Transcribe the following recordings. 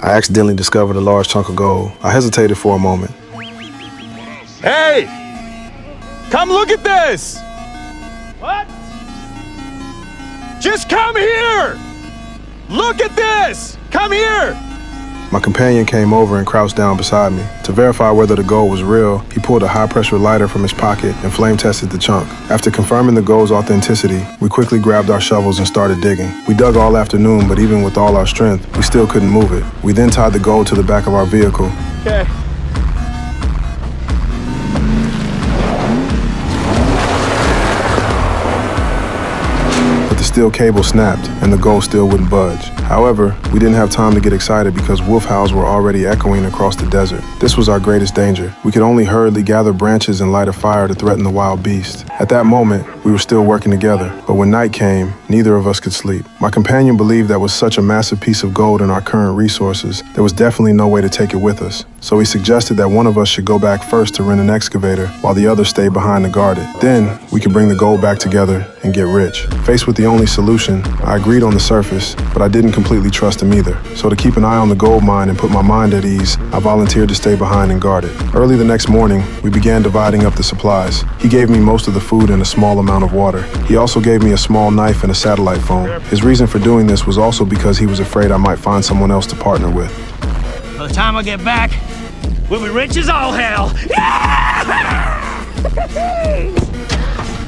I accidentally discovered a large chunk of gold. I hesitated for a moment. Hey! Come look at this! What? Just come here! Look at this! Come here! My companion came over and crouched down beside me. To verify whether the gold was real, he pulled a high-pressure lighter from his pocket and flame-tested the chunk. After confirming the gold's authenticity, we quickly grabbed our shovels and started digging. We dug all afternoon, but even with all our strength, we still couldn't move it. We then tied the gold to the back of our vehicle. Okay. The steel cable snapped, and the gold still wouldn't budge. However, we didn't have time to get excited because wolf howls were already echoing across the desert. This was our greatest danger. We could only hurriedly gather branches and light a fire to threaten the wild beast. At that moment, we were still working together, but when night came, neither of us could sleep. My companion believed that with such a massive piece of gold in our current resources, there was definitely no way to take it with us. So he suggested that one of us should go back first to rent an excavator while the other stayed behind to guard it. Then, we could bring the gold back together and get rich. Faced with the only solution, I agreed on the surface, but I didn't completely trust him either. So to keep an eye on the gold mine and put my mind at ease, I volunteered to stay behind and guard it. Early the next morning, we began dividing up the supplies. He gave me most of the food and a small amount of water. He also gave me a small knife and a satellite phone. His reason for doing this was also because he was afraid I might find someone else to partner with. By the time I get back, we'll be rich as all hell.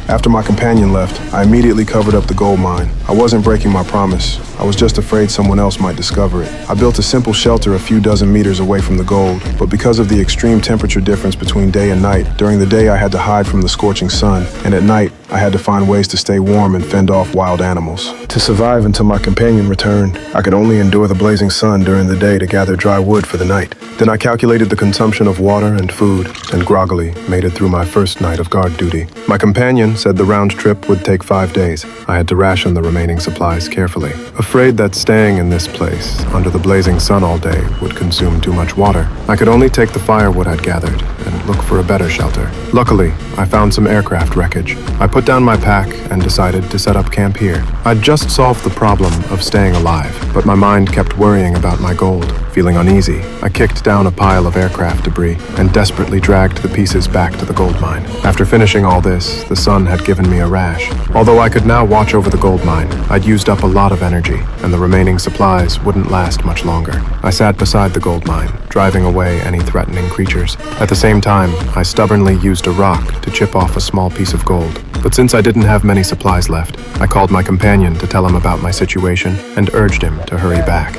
After my companion left, I immediately covered up the gold mine. I wasn't breaking my promise. I was just afraid someone else might discover it. I built a simple shelter a few dozen meters away from the gold, but because of the extreme temperature difference between day and night, during the day I had to hide from the scorching sun, and at night I had to find ways to stay warm and fend off wild animals. To survive until my companion returned, I could only endure the blazing sun during the day to gather dry wood for the night. Then I calculated the consumption of water and food, and groggily made it through my first night of guard duty. My companion said the round trip would take 5 days. I had to ration the remaining supplies carefully, afraid that staying in this place, under the blazing sun all day, would consume too much water. I could only take the firewood I'd gathered and look for a better shelter. Luckily, I found some aircraft wreckage. I put down my pack and decided to set up camp here. I'd just solved the problem of staying alive, but my mind kept worrying about my gold. Feeling uneasy, I kicked down a pile of aircraft debris and desperately dragged the pieces back to the gold mine. After finishing all this, the sun had given me a rash. Although I could now watch over the gold mine, I'd used up a lot of energy, and the remaining supplies wouldn't last much longer. I sat beside the gold mine, driving away any threatening creatures. At the same time, I stubbornly used a rock to chip off a small piece of gold. But since I didn't have many supplies left, I called my companion to tell him about my situation and urged him to hurry back.